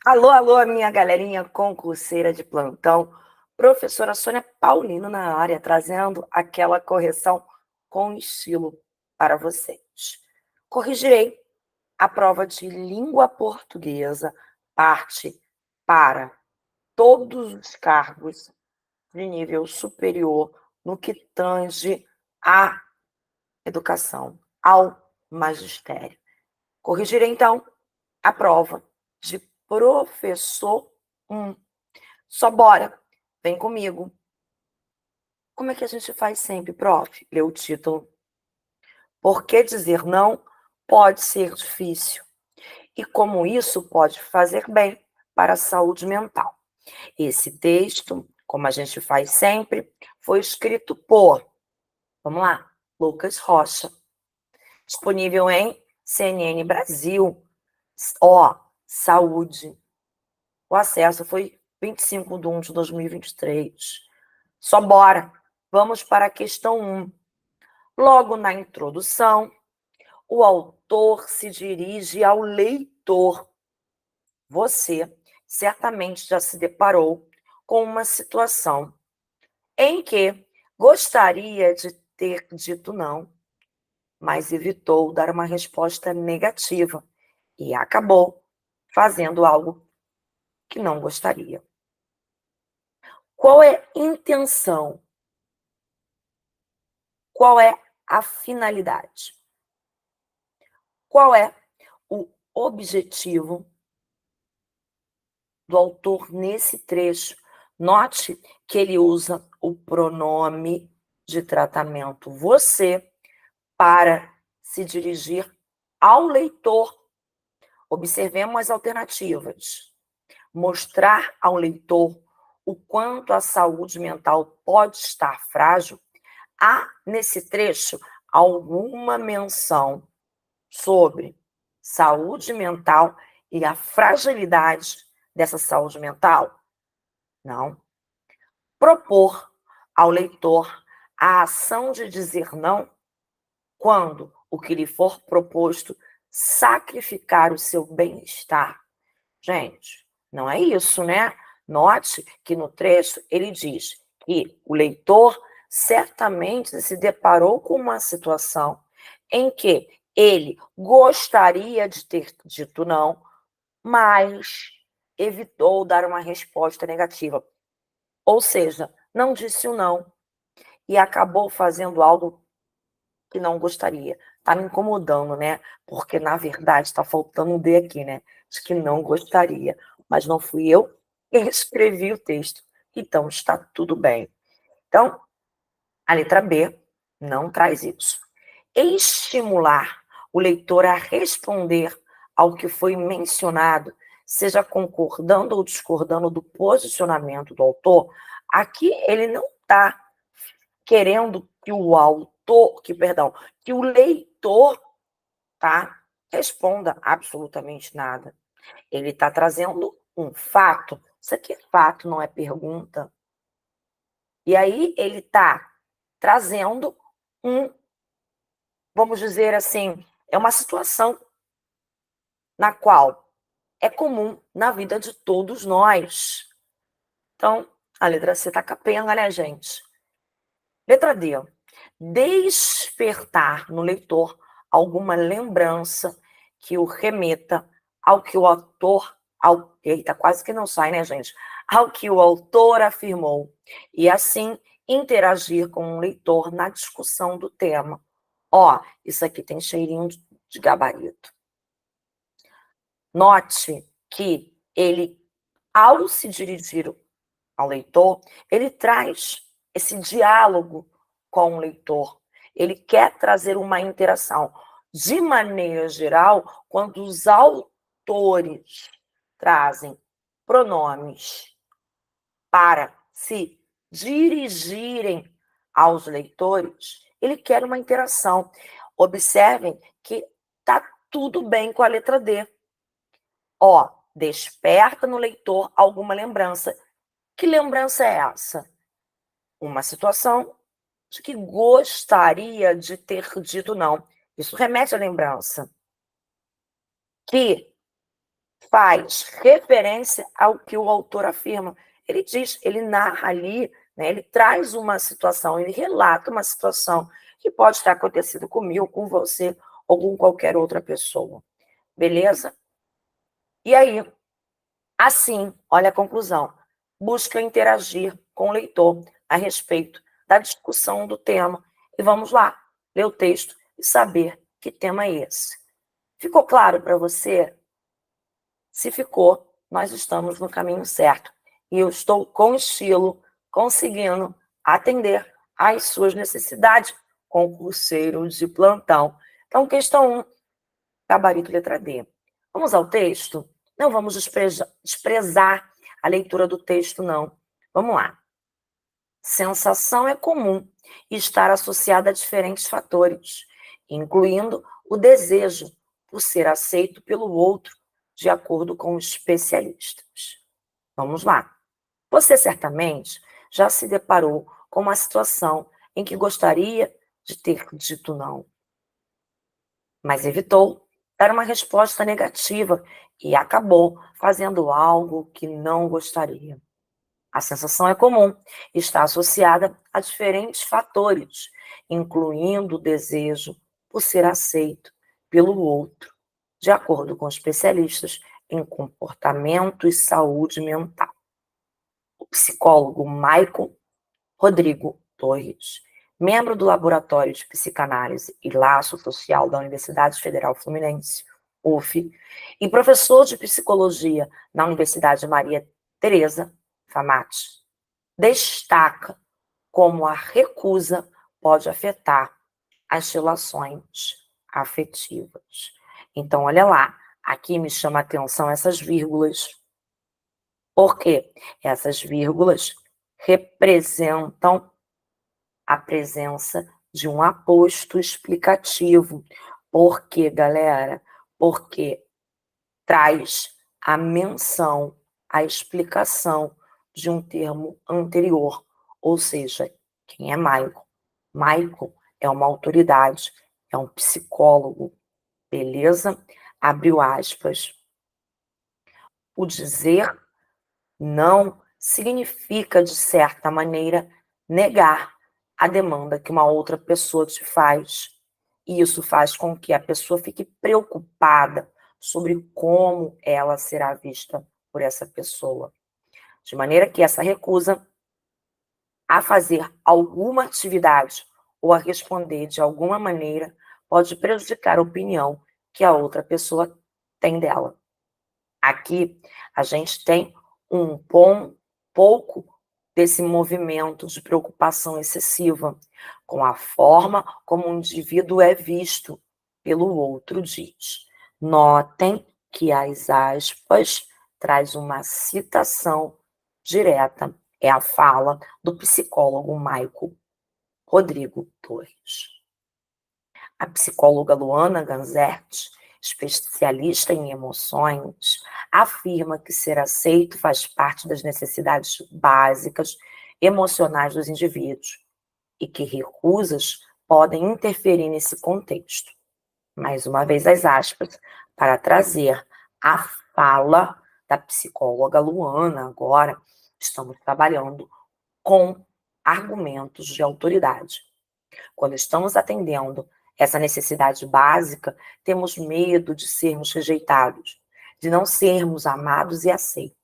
Alô, alô, minha galerinha concurseira de plantão. Professora Sônia Paulino na área, trazendo aquela correção com estilo para vocês. Corrigirei a prova de língua portuguesa, parte para todos os cargos de nível superior no que tange à educação, ao magistério. Corrigirei, então, a prova de professor 1. Só bora, vem comigo. Como é que a gente faz sempre, prof? Lê o título. Por que dizer não pode ser difícil? E como isso pode fazer bem para a saúde mental? Esse texto, como a gente faz sempre, foi escrito por, vamos lá, Lucas Rocha. Disponível em CNN Brasil. Ó, saúde. O acesso foi 25 de 2023. Só bora. Vamos para a questão 1. Logo na introdução, o autor se dirige ao leitor. Você certamente já se deparou com uma situação em que gostaria de ter dito não, mas evitou dar uma resposta negativa e acabou fazendo algo que não gostaria. Qual é a intenção? Qual é a finalidade? Qual é o objetivo do autor nesse trecho? Note que ele usa o pronome de tratamento você para se dirigir ao leitor. Observemos as alternativas. Mostrar ao leitor o quanto a saúde mental pode estar frágil. Há nesse trecho alguma menção sobre saúde mental e a fragilidade dessa saúde mental? Não. Propor ao leitor a ação de dizer não quando o que lhe for proposto sacrificar o seu bem-estar. Gente, não é isso, né? Note que no trecho ele diz que o leitor certamente se deparou com uma situação em que ele gostaria de ter dito não, mas evitou dar uma resposta negativa. Ou seja, não disse o não e acabou fazendo algo que não gostaria. Tá me incomodando, né? Porque, na verdade, está faltando um D aqui, né? De que não gostaria. Mas não fui eu que escrevi o texto. Então, está tudo bem. Então, a letra B não traz isso. Estimular o leitor a responder ao que foi mencionado, seja concordando ou discordando do posicionamento do autor, aqui ele não está querendo que o autor, que o leitor, tá, responda absolutamente nada. Ele está trazendo um fato. Isso aqui é fato, não é pergunta. E aí ele está trazendo vamos dizer assim, é uma situação na qual é comum na vida de todos nós. Então, a letra C está capenga, né, gente? Letra D. Despertar no leitor alguma lembrança que o remeta ao que o autor... Eita, quase que não sai, né, gente? Ao que o autor afirmou. E assim, interagir com o leitor na discussão do tema. Ó, isso aqui tem cheirinho de gabarito. Note que ele, ao se dirigir ao leitor, ele traz esse diálogo com o leitor. Ele quer trazer uma interação. De maneira geral, quando os autores trazem pronomes para se dirigirem aos leitores, ele quer uma interação. Observem que está tudo bem com a letra D. Ó, desperta no leitor alguma lembrança. Que lembrança é essa? Uma situação de que gostaria de ter dito não. Isso remete à lembrança. Que faz referência ao que o autor afirma. Ele diz, ele narra ali, né, ele traz uma situação, ele relata uma situação que pode ter acontecido comigo, com você ou com qualquer outra pessoa. Beleza? E aí, assim, olha a conclusão. Busca interagir com o leitor a respeito da discussão do tema. E vamos lá, ler o texto e saber que tema é esse. Ficou claro para você? Se ficou, nós estamos no caminho certo. E eu estou com estilo, conseguindo atender às suas necessidades, concurseiro de plantão. Então, questão 1, gabarito letra D. Vamos ao texto? Não vamos desprezar a leitura do texto, não. Vamos lá. Sensação é comum e estar associada a diferentes fatores, incluindo o desejo por ser aceito pelo outro, de acordo com os especialistas. Vamos lá. Você certamente já se deparou com uma situação em que gostaria de ter dito não, mas evitou dar uma resposta negativa e acabou fazendo algo que não gostaria. A sensação é comum e está associada a diferentes fatores, incluindo o desejo por ser aceito pelo outro, de acordo com especialistas em comportamento e saúde mental. O psicólogo Michael Rodrigo Torres, membro do Laboratório de Psicanálise e Laço Social da Universidade Federal Fluminense, UF, e professor de Psicologia na Universidade Maria Tereza Famati, destaca como a recusa pode afetar as relações afetivas. Então, olha lá, aqui me chama a atenção essas vírgulas, porque essas vírgulas representam a presença de um aposto explicativo. Por quê, galera? Porque traz a menção, a explicação de um termo anterior, ou seja, quem é Michael? Michael é uma autoridade, é um psicólogo, beleza? Abriu aspas. O dizer não significa, de certa maneira, negar a demanda que uma outra pessoa te faz. E isso faz com que a pessoa fique preocupada sobre como ela será vista por essa pessoa. De maneira que essa recusa a fazer alguma atividade ou a responder de alguma maneira pode prejudicar a opinião que a outra pessoa tem dela. Aqui a gente tem um pouco desse movimento de preocupação excessiva com a forma como o indivíduo é visto pelo outro, diz. Notem que as aspas traz uma citação direta, é a fala do psicólogo Michael Rodrigo Torres. A psicóloga Luana Ganzert, especialista em emoções, afirma que ser aceito faz parte das necessidades básicas emocionais dos indivíduos e que recusas podem interferir nesse contexto. Mais uma vez as aspas, para trazer a fala da psicóloga Luana agora, estamos trabalhando com argumentos de autoridade. Quando estamos atendendo essa necessidade básica, temos medo de sermos rejeitados, de não sermos amados e aceitos.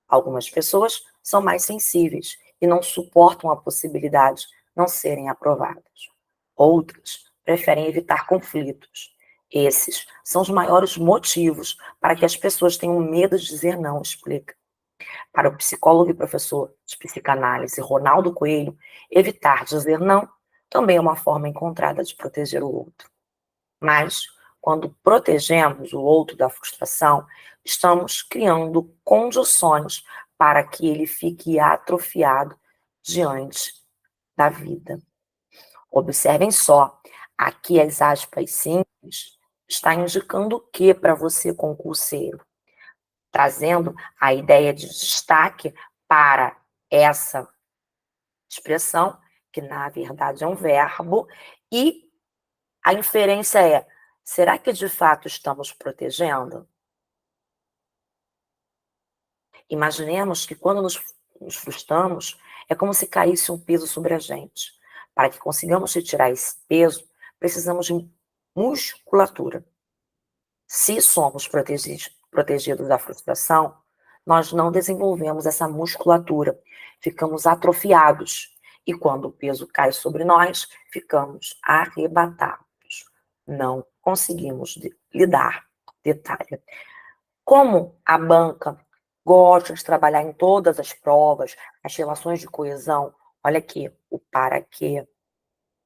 Algumas pessoas são mais sensíveis e não suportam a possibilidade de não serem aprovadas. Outras preferem evitar conflitos. Esses são os maiores motivos para que as pessoas tenham medo de dizer não, explica. Para o psicólogo e professor de psicanálise Ronaldo Coelho, evitar dizer não também é uma forma encontrada de proteger o outro. Mas, quando protegemos o outro da frustração, estamos criando condições para que ele fique atrofiado diante da vida. Observem só, aqui as aspas simples está indicando o que para você, concurseiro? Trazendo a ideia de destaque para essa expressão, que na verdade é um verbo, e a inferência é: será que de fato estamos protegendo? Imaginemos que quando nos frustramos, é como se caísse um peso sobre a gente. Para que consigamos retirar esse peso, precisamos de musculatura. Se somos protegidos da frustração, nós não desenvolvemos essa musculatura, ficamos atrofiados. E quando o peso cai sobre nós, ficamos arrebatados. Não conseguimos lidar. Detalhe. Como a banca gosta de trabalhar em todas as provas, as relações de coesão, olha aqui, o para quê,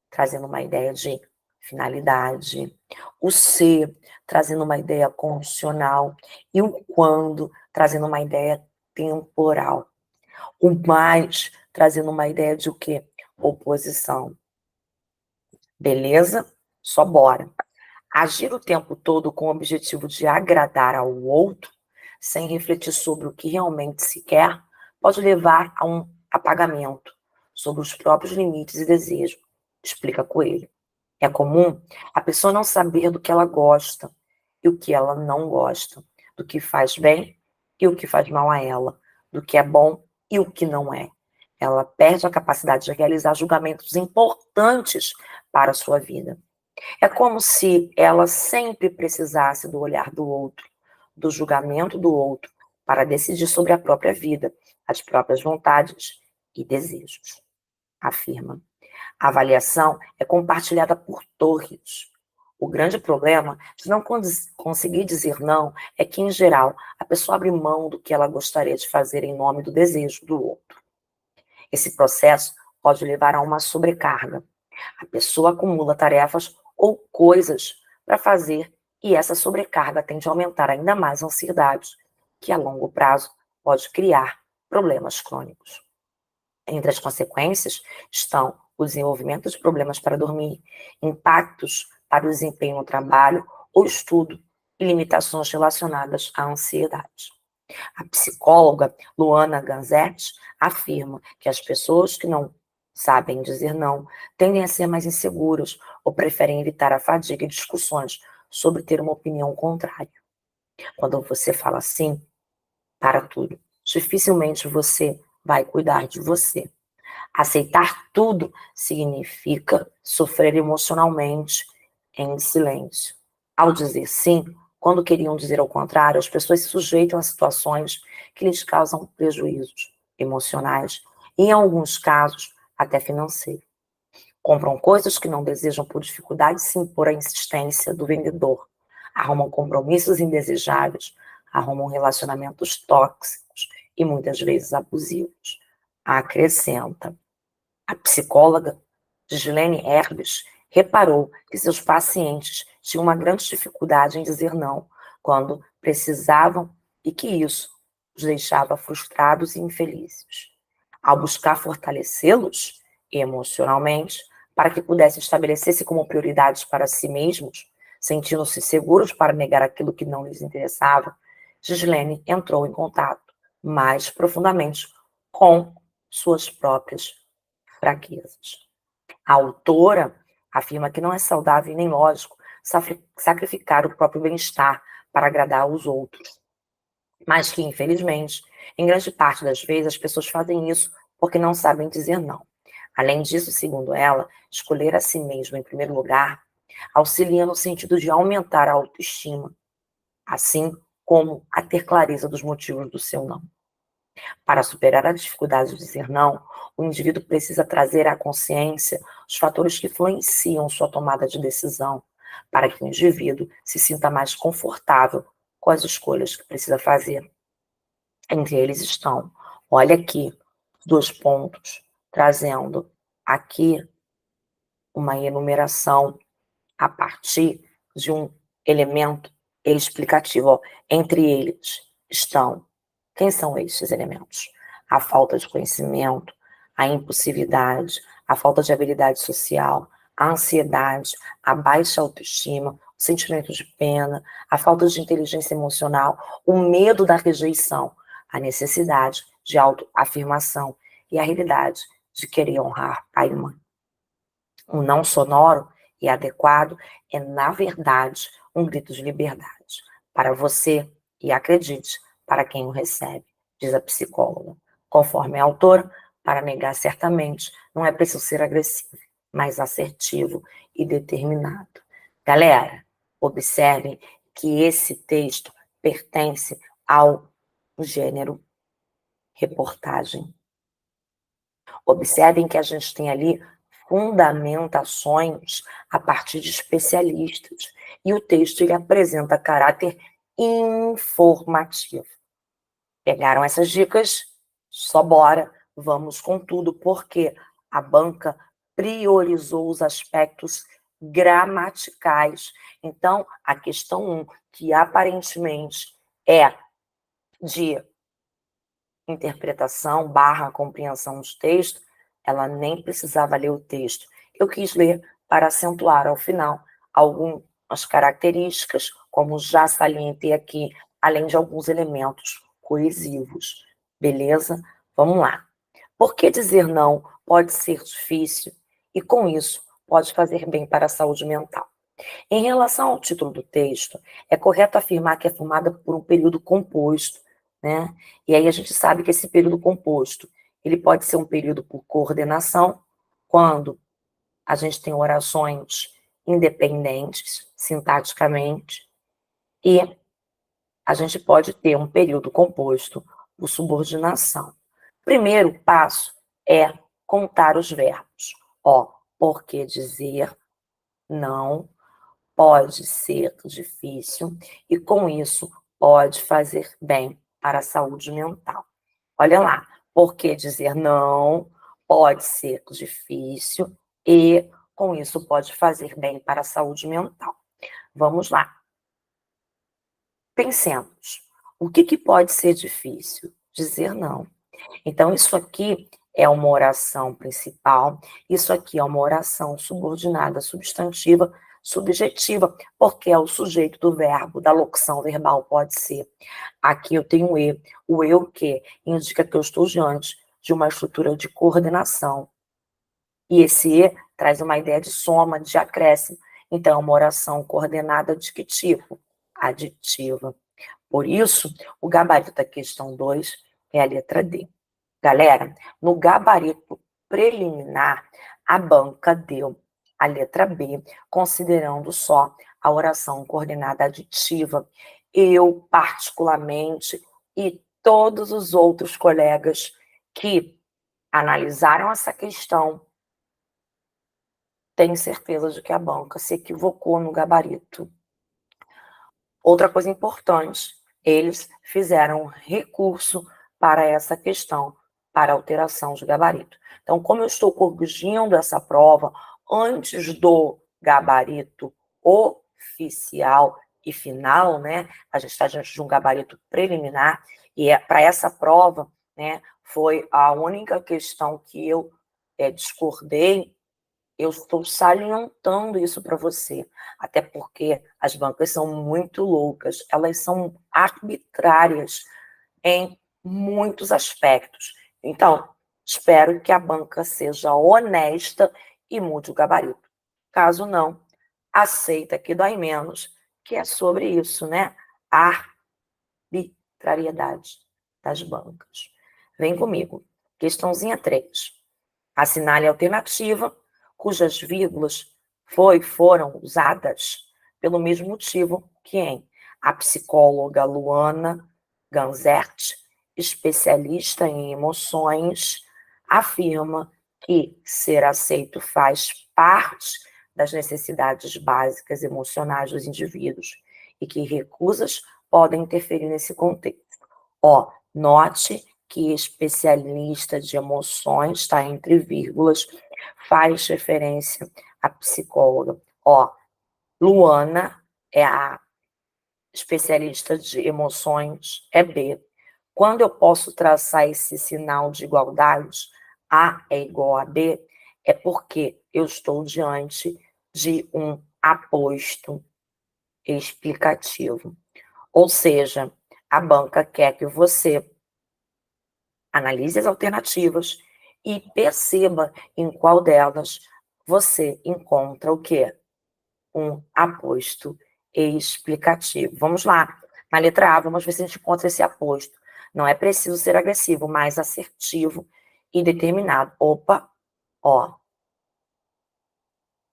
trazendo uma ideia de finalidade, o se, trazendo uma ideia condicional, e o quando, trazendo uma ideia temporal. O mais, trazendo uma ideia de o quê? Oposição. Beleza? Só bora. Agir o tempo todo com o objetivo de agradar ao outro, sem refletir sobre o que realmente se quer, pode levar a um apagamento sobre os próprios limites e desejos, explica Coelho. É comum a pessoa não saber do que ela gosta e o que ela não gosta, do que faz bem e o que faz mal a ela, do que é bom e o que não é. Ela perde a capacidade de realizar julgamentos importantes para a sua vida. É como se ela sempre precisasse do olhar do outro, do julgamento do outro, para decidir sobre a própria vida, as próprias vontades e desejos. Afirma. A avaliação é compartilhada por todos. O grande problema de não conseguir dizer não é que, em geral, a pessoa abre mão do que ela gostaria de fazer em nome do desejo do outro. Esse processo pode levar a uma sobrecarga. A pessoa acumula tarefas ou coisas para fazer e essa sobrecarga tende a aumentar ainda mais a ansiedade, que a longo prazo pode criar problemas crônicos. Entre as consequências estão o desenvolvimento de problemas para dormir, impactos para o desempenho no trabalho ou estudo e limitações relacionadas à ansiedade. A psicóloga Luana Ganzetti afirma que as pessoas que não sabem dizer não tendem a ser mais inseguras ou preferem evitar a fadiga e discussões sobre ter uma opinião contrária. Quando você fala assim, para tudo, dificilmente você vai cuidar de você. Aceitar tudo significa sofrer emocionalmente em silêncio. Ao dizer sim, quando queriam dizer ao contrário, as pessoas se sujeitam a situações que lhes causam prejuízos emocionais e, em alguns casos, até financeiros. Compram coisas que não desejam por dificuldade de se impor à insistência do vendedor. Arrumam compromissos indesejáveis, arrumam relacionamentos tóxicos e muitas vezes abusivos. Acrescenta. A psicóloga Gislene Herbes reparou que seus pacientes tinham uma grande dificuldade em dizer não quando precisavam e que isso os deixava frustrados e infelizes. Ao buscar fortalecê-los emocionalmente para que pudessem estabelecer-se como prioridades para si mesmos, sentindo-se seguros para negar aquilo que não lhes interessava, Gislene entrou em contato mais profundamente com suas próprias fraquezas. A autora afirma que não é saudável e nem lógico sacrificar o próprio bem-estar para agradar aos outros, mas que, infelizmente, em grande parte das vezes, as pessoas fazem isso porque não sabem dizer não. Além disso, segundo ela, escolher a si mesmo em primeiro lugar auxilia no sentido de aumentar a autoestima, assim como a ter clareza dos motivos do seu não. Para superar a dificuldade de dizer não, o indivíduo precisa trazer à consciência os fatores que influenciam sua tomada de decisão, para que o indivíduo se sinta mais confortável com as escolhas que precisa fazer. Entre eles estão, olha aqui, 2 pontos, trazendo aqui uma enumeração a partir de um elemento explicativo. Ó. Entre eles estão, quem são estes elementos? A falta de conhecimento, a impulsividade, a falta de habilidade social, a ansiedade, a baixa autoestima, o sentimento de pena, a falta de inteligência emocional, o medo da rejeição, a necessidade de autoafirmação e a realidade de querer honrar pai e mãe. Um não sonoro e adequado é, na verdade, um grito de liberdade para você e, acredite, para quem o recebe. diz a psicóloga. Conforme a autora, para negar certamente, não é preciso ser agressivo, mas assertivo e determinado. Galera, observem que esse texto pertence ao gênero reportagem. Observem que a gente tem ali fundamentações a partir de especialistas. E o texto ele apresenta caráter informativo. Pegaram essas dicas? Só bora, vamos com tudo, porque a banca priorizou os aspectos gramaticais. Então, a questão 1, que aparentemente é de interpretação / compreensão de texto, ela nem precisava ler o texto. Eu quis ler para acentuar ao final algumas características, como já salientei aqui, além de alguns elementos coesivos. Beleza? Vamos lá. Por que dizer não pode ser difícil e, com isso, pode fazer bem para a saúde mental? Em relação ao título do texto, é correto afirmar que é formada por um período composto, né? E aí a gente sabe que esse período composto, ele pode ser um período por coordenação, quando a gente tem orações independentes, sintaticamente, e a gente pode ter um período composto por subordinação. Primeiro passo é contar os verbos. Ó, porque dizer não pode ser difícil e, com isso, pode fazer bem para a saúde mental. Olha lá, porque dizer não pode ser difícil e, com isso, pode fazer bem para a saúde mental. Vamos lá. Pensemos. O que pode ser difícil? Dizer não. Então, isso aqui é uma oração principal, isso aqui é uma oração subordinada, substantiva, subjetiva, porque é o sujeito do verbo, da locução verbal, pode ser. Aqui eu tenho e. O eu que indica que eu estou diante de uma estrutura de coordenação. E esse e traz uma ideia de soma, de acréscimo. Então, é uma oração coordenada de que tipo? Aditiva. Por isso, o gabarito da questão 2 é a letra D. Galera, no gabarito preliminar, a banca deu a letra B, considerando só a oração coordenada aditiva. Eu, particularmente, e todos os outros colegas que analisaram essa questão, têm certeza de que a banca se equivocou no gabarito. Outra coisa importante, eles fizeram recurso para essa questão, para alteração de gabarito. Então, como eu estou corrigindo essa prova antes do gabarito oficial e final, né? A gente está diante de um gabarito preliminar, e para essa prova, né, foi a única questão que eu discordei. Eu estou salientando isso para você, até porque as bancas são muito loucas, elas são arbitrárias em muitos aspectos. Então, espero que a banca seja honesta e mude o gabarito. Caso não, aceita que dói menos, que é sobre isso, né? A arbitrariedade das bancas. Vem comigo. Questãozinha 3. Assinale a alternativa cujas vírgulas foram usadas pelo mesmo motivo que em a psicóloga Luana Ganzert, especialista em emoções, afirma que ser aceito faz parte das necessidades básicas emocionais dos indivíduos e que recusas podem interferir nesse contexto. Ó, note que especialista de emoções, está entre vírgulas, faz referência à psicóloga. Ó, Luana é a especialista de emoções, é B. Quando eu posso traçar esse sinal de igualdade, A é igual a B, é porque eu estou diante de um aposto explicativo. Ou seja, a banca quer que você analise as alternativas e perceba em qual delas você encontra o quê? Um aposto explicativo. Vamos lá. Na letra A, vamos ver se a gente encontra esse aposto. Não é preciso ser agressivo, mas assertivo e determinado. Opa, ó,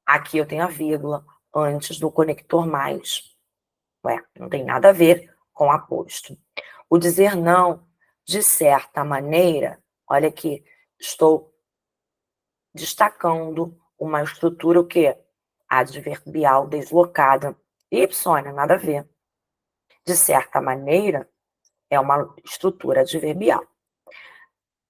aqui eu tenho a vírgula antes do conector mais. Ué, não tem nada a ver com aposto. O dizer não, de certa maneira, olha aqui, estou destacando uma estrutura o quê? Adverbial deslocada. Y, nada a ver. De certa maneira, é uma estrutura adverbial.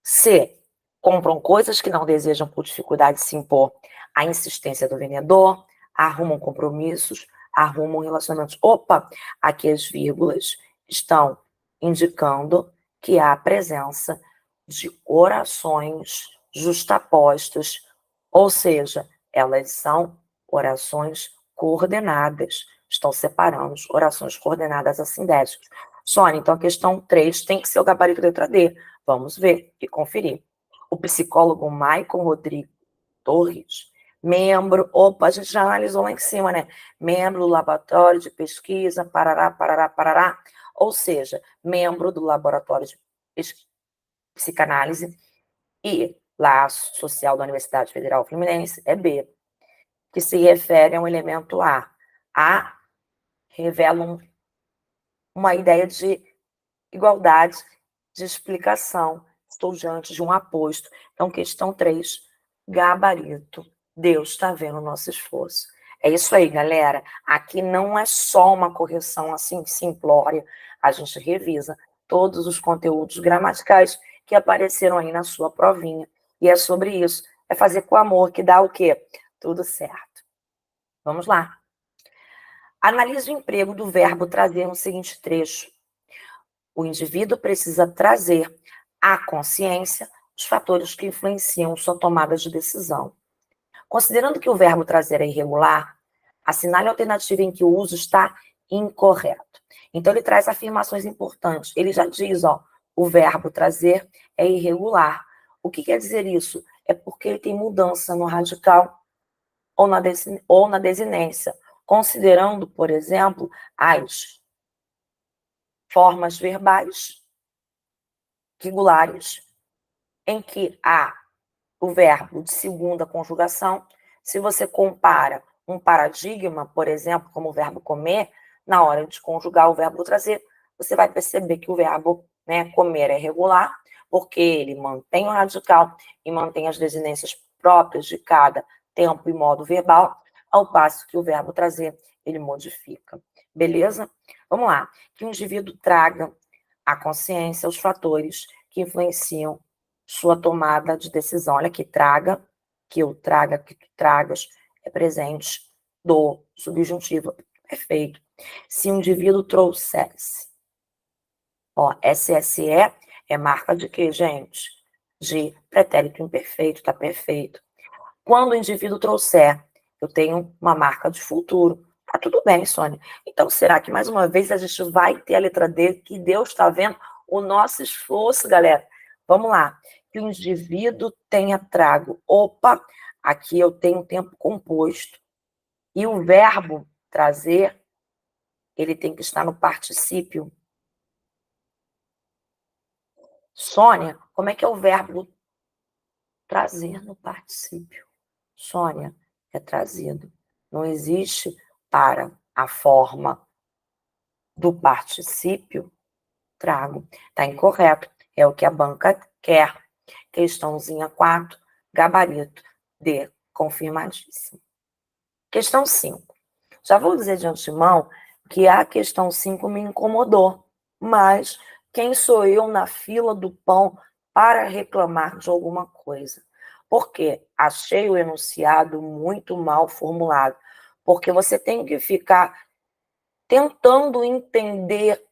C. Compram coisas que não desejam por dificuldade se impor à insistência do vendedor, arrumam compromissos, arrumam relacionamentos. Opa, aqui as vírgulas estão indicando que há a presença de orações justapostas, ou seja, elas são orações coordenadas. Estão separando orações coordenadas assindéticas. Sônia, então a questão 3 tem que ser o gabarito letra D. Vamos ver e conferir. O psicólogo Maicon Rodrigo Torres, membro, opa, a gente já analisou lá em cima, né? Membro do laboratório de pesquisa, parará, parará, parará, ou seja, membro do laboratório de psicanálise e laço social da Universidade Federal Fluminense, é B, que se refere a um elemento A. A revela uma ideia de igualdade de explicação. Estou diante de um aposto. Então, questão 3, gabarito. Deus está vendo o nosso esforço. É isso aí, galera. Aqui não é só uma correção assim simplória. A gente revisa todos os conteúdos gramaticais que apareceram aí na sua provinha. E é sobre isso. É fazer com amor que dá o quê? Tudo certo. Vamos lá. Analise o emprego do verbo trazer no seguinte trecho. O indivíduo precisa trazer à consciência os fatores que influenciam sua tomada de decisão. Considerando que o verbo trazer é irregular, assinale a alternativa em que o uso está incorreto. Então, ele traz afirmações importantes. Ele já diz, ó, o verbo trazer é irregular. O que quer dizer isso? É porque ele tem mudança no radical ou na desinência, considerando, por exemplo, as formas verbais regulares, em que há o verbo de segunda conjugação. Se você compara um paradigma, por exemplo, como o verbo comer, na hora de conjugar o verbo trazer, você vai perceber que o verbo, né, comer é regular, porque ele mantém o radical e mantém as desinências próprias de cada tempo e modo verbal, ao passo que o verbo trazer, ele modifica. Beleza? Vamos lá. Que o indivíduo traga à consciência os fatores que influenciam sua tomada de decisão. Olha aqui, traga, que eu traga, que tu tragas, é presente do subjuntivo. Perfeito. Se um indivíduo trouxesse, ó, SSE é marca de quê, gente? De pretérito imperfeito, tá perfeito. Quando o indivíduo trouxer, eu tenho uma marca de futuro. Tá tudo bem, Sônia. Então, será que mais uma vez a gente vai ter a letra D, que Deus está vendo o nosso esforço, galera? Vamos lá. Que o indivíduo tenha trago. Opa, aqui eu tenho tempo composto. E o verbo trazer, ele tem que estar no particípio. Sônia, como é que é o verbo trazer no particípio? Sônia, é trazido. Não existe para a forma do particípio trago. Está incorreto. É o que a banca quer. Questãozinha 4, gabarito D, confirmadíssimo. Questão 5. Já vou dizer de antemão que a questão 5 me incomodou, mas quem sou eu na fila do pão para reclamar de alguma coisa? Porque achei o enunciado muito mal formulado, porque você tem que ficar tentando entender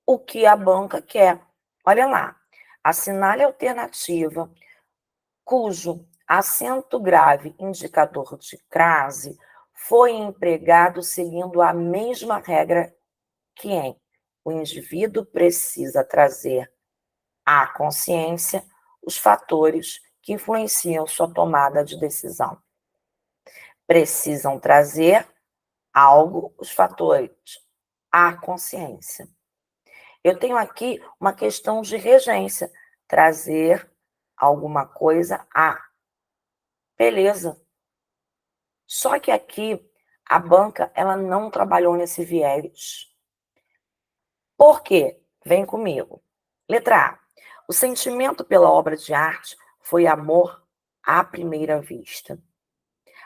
o que a banca quer. Olha lá, assinale a alternativa cujo acento grave indicador de crase foi empregado seguindo a mesma regra que em o indivíduo precisa trazer à consciência os fatores que influenciam sua tomada de decisão. Precisam trazer algo, os fatores, à consciência. Eu tenho aqui uma questão de regência. Trazer alguma coisa a. Beleza. Só que aqui, a banca, ela não trabalhou nesse viés. Por quê? Vem comigo. Letra A. O sentimento pela obra de arte foi amor à primeira vista.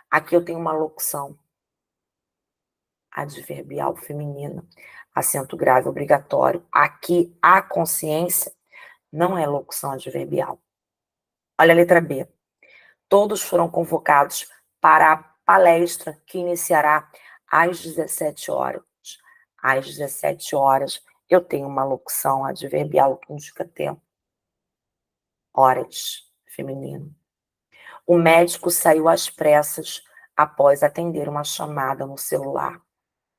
Aqui eu tenho uma locução adverbial feminina, acento grave obrigatório. Aqui, a consciência não é locução adverbial. Olha a letra B. Todos foram convocados para a palestra que iniciará às 17 horas. Às 17 horas, eu tenho uma locução adverbial que indica tempo. Horas, feminino. O médico saiu às pressas após atender uma chamada no celular.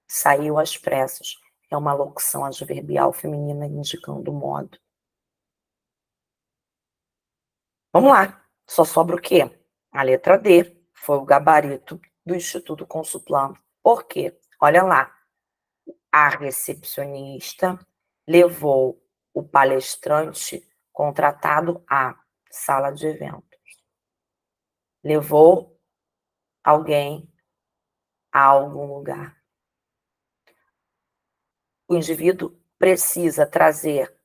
Saiu às pressas. É uma locução adverbial feminina indicando o modo. Vamos lá. Só sobra o quê? A letra D foi o gabarito do Instituto Consulplan. Por quê? Olha lá. A recepcionista levou o palestrante contratado à sala de eventos. Levou alguém a algum lugar. O indivíduo precisa trazer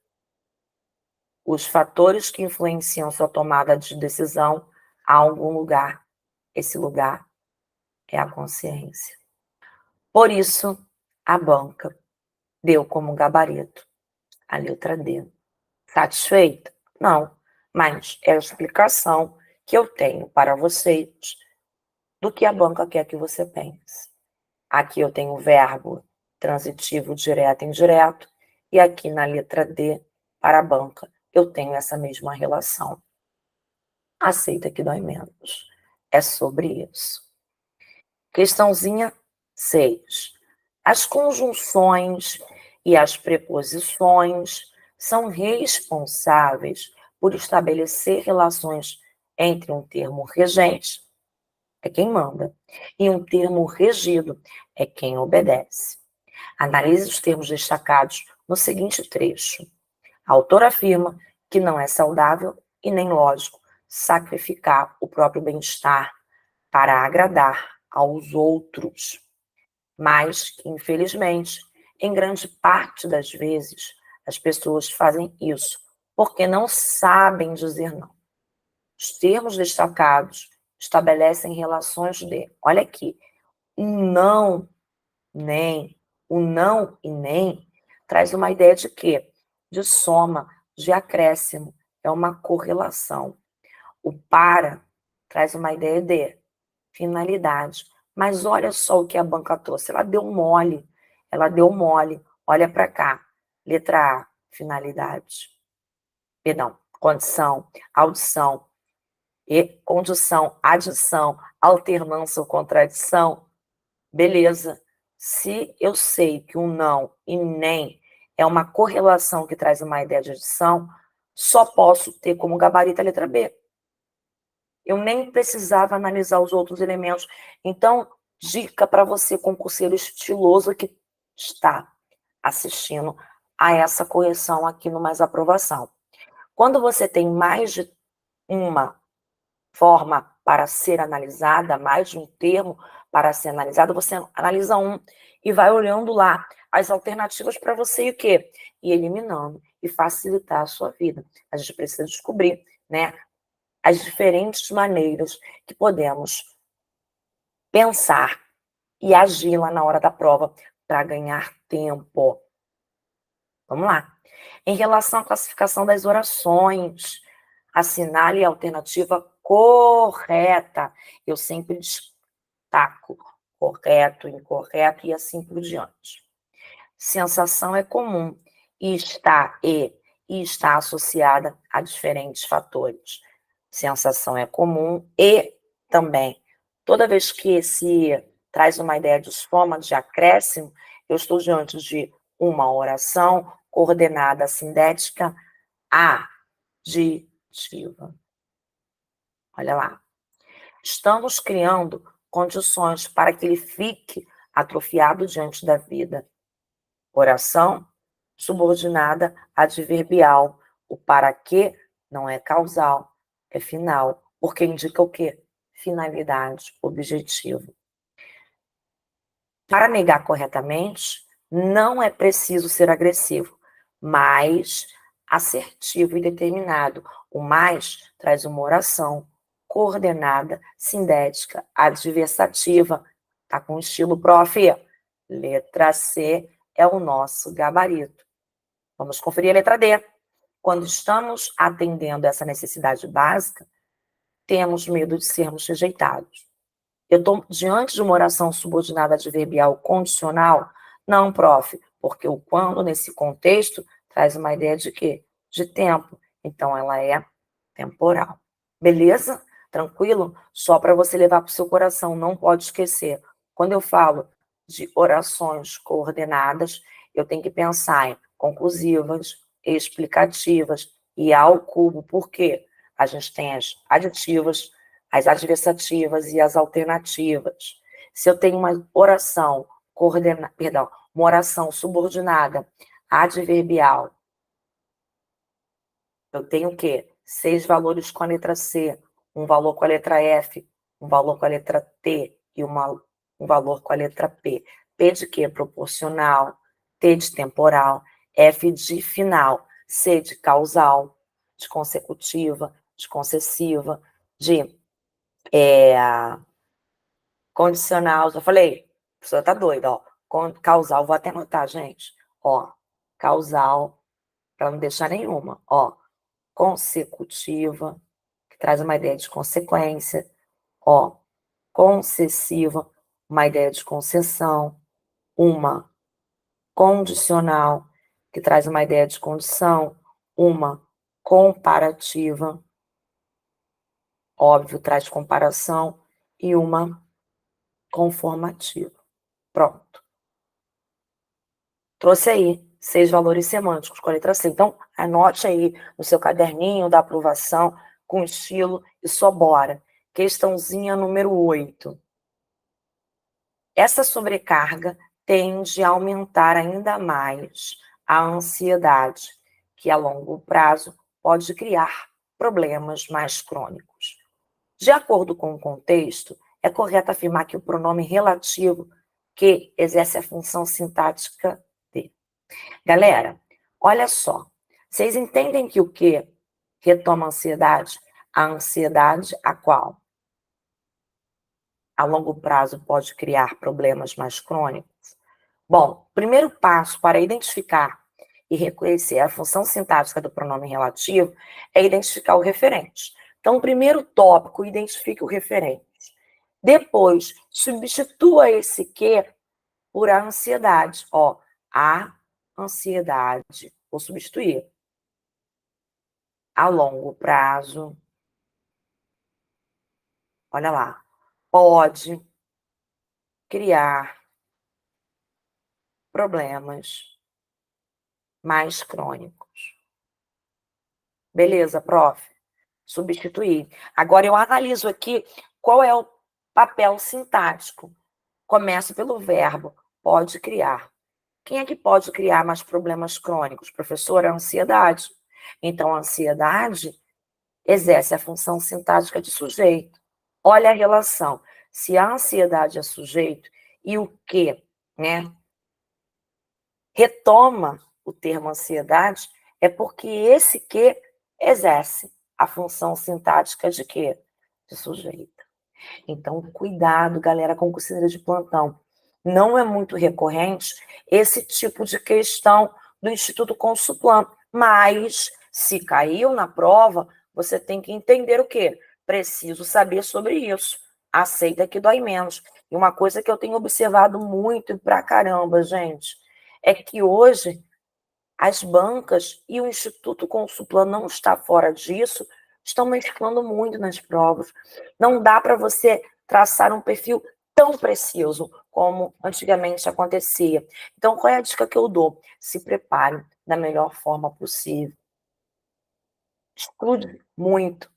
os fatores que influenciam sua tomada de decisão a algum lugar. Esse lugar é a consciência. Por isso, a banca deu como gabarito a letra D. Satisfeita? Não, mas é a explicação que eu tenho para vocês do que a banca quer que você pense. Aqui eu tenho o verbo transitivo direto e indireto, e aqui na letra D, para a banca, eu tenho essa mesma relação. Aceita que dói menos. É sobre isso. Questãozinha 6. As conjunções e as preposições são responsáveis por estabelecer relações entre um termo regente, é quem manda, e um termo regido, é quem obedece. Analise os termos destacados no seguinte trecho. A autora afirma que não é saudável e nem lógico sacrificar o próprio bem-estar para agradar aos outros, mas que, infelizmente, em grande parte das vezes, as pessoas fazem isso porque não sabem dizer não. Os termos destacados estabelecem relações de, olha aqui, um não, nem, o não e nem traz uma ideia de quê? De soma, de acréscimo, é uma correlação. O para traz uma ideia de finalidade. Mas olha só o que a banca trouxe. Ela deu mole. Ela deu mole. Olha para cá. Letra A, finalidade. Perdão, condição, audição, e condição, adição, alternância ou contradição. Beleza. Se eu sei que um não e nem é uma correlação que traz uma ideia de adição, só posso ter como gabarito a letra B. Eu nem precisava analisar os outros elementos. Então, dica para você, concurseiro estiloso que está assistindo a essa correção aqui no Mais Aprovação. Quando você tem mais de uma forma para ser analisada, mais de um termo para ser analisado, você analisa um e vai olhando lá as alternativas para você e o quê? E eliminando e facilitar a sua vida. A gente precisa descobrir, né, as diferentes maneiras que podemos pensar e agir lá na hora da prova para ganhar tempo. Vamos lá. Em relação à classificação das orações, assinale a alternativa correta. Eu sempre destaco correto, incorreto e assim por diante. Sensação é comum e está associada a diferentes fatores. Sensação é comum e também, toda vez que se traz uma ideia de soma, de acréscimo, eu estou diante de uma oração coordenada sindética aditiva. Olha lá. Estamos criando condições para que ele fique atrofiado diante da vida. Oração subordinada adverbial. O para quê não é causal, é final, porque indica o quê? Finalidade, objetivo. Para negar corretamente, não é preciso ser agressivo, mas assertivo e determinado. O mais traz uma oração coordenada, sintética, adversativa. Tá com estilo, prof? Letra C é o nosso gabarito. Vamos conferir a letra D. Quando estamos atendendo essa necessidade básica, temos medo de sermos rejeitados. Eu estou diante de uma oração subordinada adverbial condicional? Não, prof, porque o quando, nesse contexto, traz uma ideia de quê? De tempo. Então, ela é temporal. Beleza? Tranquilo? Só para você levar para o seu coração, não pode esquecer. Quando eu falo de orações coordenadas, eu tenho que pensar em conclusivas, explicativas e ao cubo. Por quê? A gente tem as aditivas, as adversativas e as alternativas. Se eu tenho uma oração uma oração subordinada adverbial, eu tenho o quê? 6 valores com a letra C, um valor com a letra F, um valor com a letra T e um valor com a letra P. P de quê? Proporcional, T de temporal, F de final, C de causal, de consecutiva, de concessiva, de condicional, já falei, a pessoa tá doida, ó. Causal, vou até anotar, gente. Ó, causal, para não deixar nenhuma, ó. Consecutiva, que traz uma ideia de consequência, ó. Concessiva, uma ideia de concessão. Uma condicional, que traz uma ideia de condição. Uma comparativa, óbvio, traz comparação. E uma conformativa. Pronto. Trouxe aí 6 valores semânticos com a letra C. Então, anote aí no seu caderninho da aprovação, com estilo, e só bora. Questãozinha número 8. Essa sobrecarga tende a aumentar ainda mais a ansiedade, que a longo prazo pode criar problemas mais crônicos. De acordo com o contexto, é correto afirmar que o pronome relativo que exerce a função sintática de. Galera, olha só. Vocês entendem que o que retoma a ansiedade? A ansiedade a qual, a longo prazo, pode criar problemas mais crônicos? Bom, primeiro passo para identificar e reconhecer a função sintática do pronome relativo é identificar o referente. Então, o primeiro tópico, identifique o referente. Depois, substitua esse que por a ansiedade. Ó, a ansiedade. Vou substituir. A longo prazo. Olha lá. Pode criar problemas mais crônicos. Beleza, prof? Substituir. Agora eu analiso aqui qual é o papel sintático. Começo pelo verbo, pode criar. Quem é que pode criar mais problemas crônicos? Professora, a ansiedade. Então, a ansiedade exerce a função sintática de sujeito. Olha a relação. Se a ansiedade é sujeito e o que, né, retoma o termo ansiedade, é porque esse que exerce a função sintática de quê? De sujeito. Então, cuidado, galera, concurseira de plantão. Não é muito recorrente esse tipo de questão do Instituto Consuplan, mas se caiu na prova, você tem que entender o quê? Preciso saber sobre isso. Aceita que dói menos. E uma coisa que eu tenho observado muito e pra caramba, gente, é que hoje as bancas e o Instituto Consuplan não está fora disso, estão mesclando muito nas provas. Não dá para você traçar um perfil tão preciso como antigamente acontecia. Então, qual é a dica que eu dou? Se prepare da melhor forma possível. Estude muito,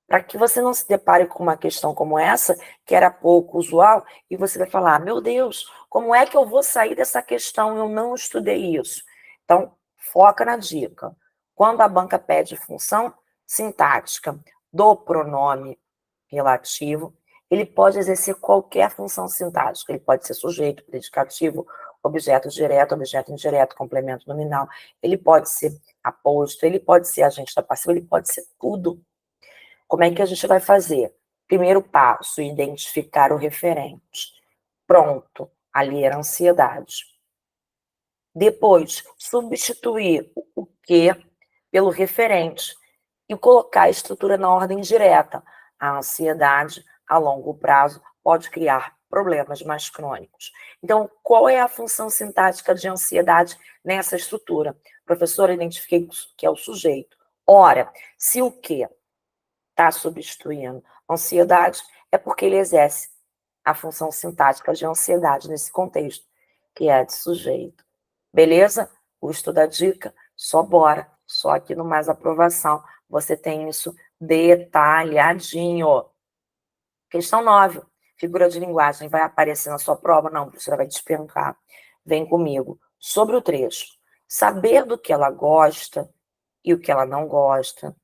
para que você não se depare com uma questão como essa, que era pouco usual, e você vai falar, meu Deus, como é que eu vou sair dessa questão? Eu não estudei isso. Então, Foca na dica. Quando a banca pede função sintática do pronome relativo, ele pode exercer qualquer função sintática. Ele pode ser sujeito, predicativo, objeto direto, objeto indireto, complemento nominal. Ele pode ser aposto, ele pode ser agente da passiva, ele pode ser tudo. Como é que a gente vai fazer? Primeiro passo, identificar o referente. Pronto, ali era ansiedade. Depois, substituir o que pelo referente e colocar a estrutura na ordem direta. A ansiedade, a longo prazo, pode criar problemas mais crônicos. Então, qual é a função sintática de ansiedade nessa estrutura? Professora, identifiquei que é o sujeito. Ora, se o que está substituindo ansiedade, é porque ele exerce a função sintática de ansiedade nesse contexto, que é de sujeito. Beleza? Custo da dica, só bora. Só aqui no Mais Aprovação você tem isso detalhadinho. Questão 9. Figura de linguagem vai aparecer na sua prova? Não, a professora vai despencar. Vem comigo. Sobre o trecho. Saber do que ela gosta e o que ela não gosta,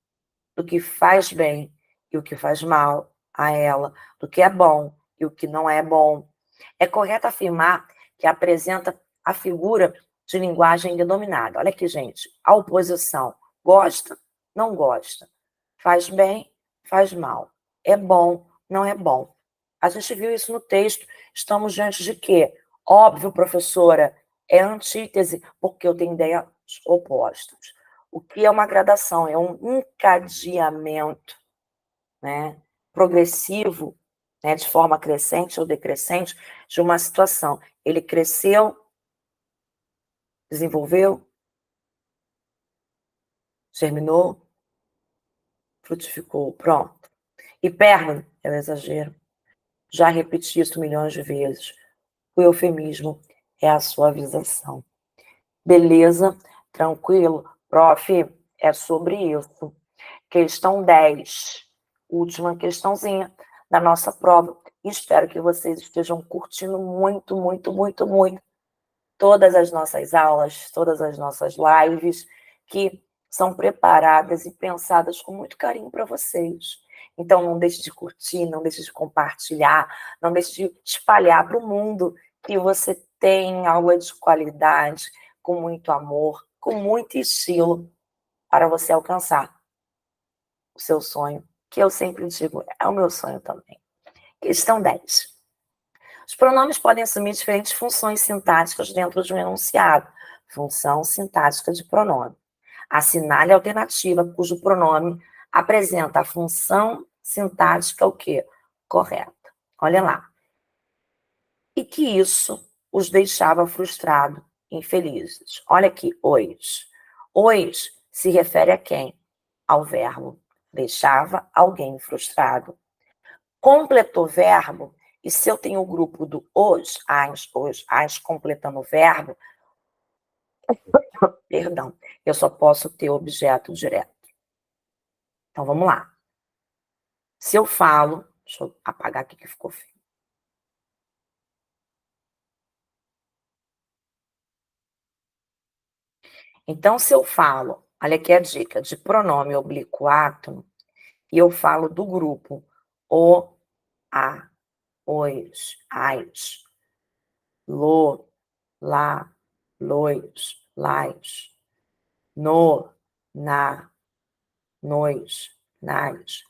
do que faz bem e o que faz mal a ela, do que é bom e o que não é bom. É correto afirmar que apresenta a figura de linguagem denominada. Olha aqui, gente, a oposição. Gosta, não gosta. Faz bem, faz mal. É bom, não é bom. A gente viu isso no texto. Estamos diante de quê? Óbvio, professora, é antítese, porque eu tenho ideias opostas. O que é uma gradação? É um encadeamento, né, progressivo, né, de forma crescente ou decrescente, de uma situação. Ele cresceu, desenvolveu, germinou, frutificou, pronto. Hipérbole é o exagero. Já repeti isso milhões de vezes. O eufemismo é a suavização. Beleza? Tranquilo? Prof, é sobre isso. Questão 10. Última questãozinha da nossa prova. Espero que vocês estejam curtindo muito, muito, muito, muito todas as nossas aulas, todas as nossas lives, que são preparadas e pensadas com muito carinho para vocês. Então, não deixe de curtir, não deixe de compartilhar, não deixe de espalhar para o mundo que você tem aula de qualidade, com muito amor, com muito estilo, para você alcançar o seu sonho, que eu sempre digo, é o meu sonho também. Questão 10. Os pronomes podem assumir diferentes funções sintáticas dentro de um enunciado. Função sintática de pronome. Assinale a alternativa cujo pronome apresenta a função sintática o quê? Correta. Olha lá. E que isso os deixava frustrados, infelizes. Olha aqui, os. Os se refere a quem? Ao verbo. Deixava alguém frustrado. Completou verbo, e se eu tenho o grupo do os, as completando o verbo, perdão, eu só posso ter objeto direto. Então, vamos lá. Se eu falo, deixa eu apagar aqui que ficou feio. Então, se eu falo, olha aqui a dica, de pronome oblíquo átomo, e eu falo do grupo o, a, os, as, lo, lá, lois, lais, no, na, nos, nas.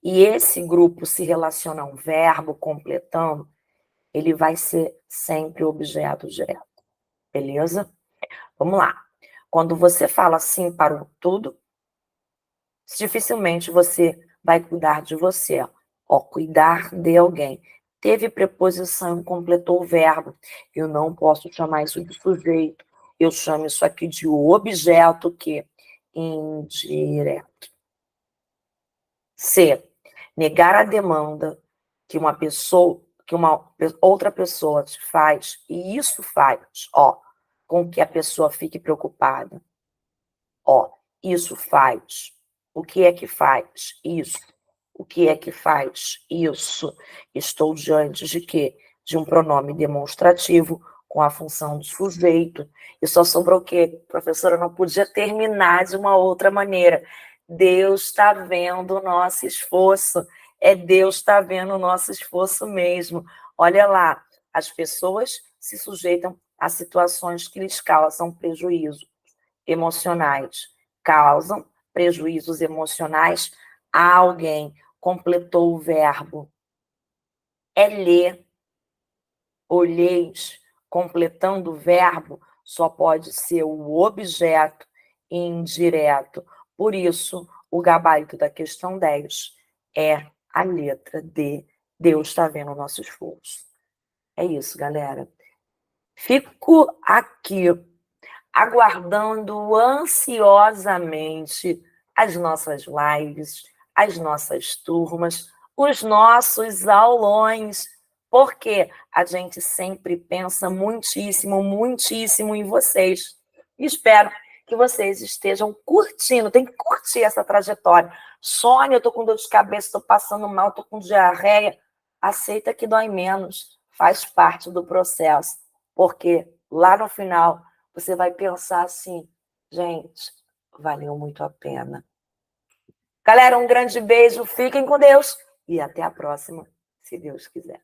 E esse grupo se relaciona a um verbo completando, ele vai ser sempre objeto direto. Beleza? Vamos lá. Quando você fala sim para o tudo, dificilmente você vai cuidar de você. Ó, cuidar de alguém. Teve preposição, completou o verbo. Eu não posso chamar isso de sujeito. Eu chamo isso aqui de objeto que indireto. C. Negar a demanda que uma pessoa, que uma outra pessoa te faz, e isso faz, ó, com que a pessoa fique preocupada. Ó, isso faz. O que é que faz? Isso. O que é que faz? Isso. Estou diante de quê? De um pronome demonstrativo com a função do sujeito. E só sobrou o quê? Professora, não podia terminar de uma outra maneira. Deus está vendo o nosso esforço. É Deus está vendo o nosso esforço mesmo. Olha lá, as pessoas se sujeitam a situações que lhes causam prejuízo emocionais. Causam prejuízos emocionais a alguém. Completou o verbo. É ler. Olheis, completando o verbo, só pode ser o objeto indireto. Por isso, o gabarito da questão 10 é a letra D. Deus está vendo o nosso esforço. É isso, galera. Fico aqui aguardando ansiosamente as nossas lives, as nossas turmas, os nossos aulões, porque a gente sempre pensa muitíssimo, muitíssimo em vocês. Espero que vocês estejam curtindo, tem que curtir essa trajetória. Sônia, eu tô com dor de cabeça, tô passando mal, tô com diarreia. Aceita que dói menos, faz parte do processo, porque lá no final você vai pensar assim, gente, valeu muito a pena. Galera, um grande beijo, fiquem com Deus e até a próxima, se Deus quiser.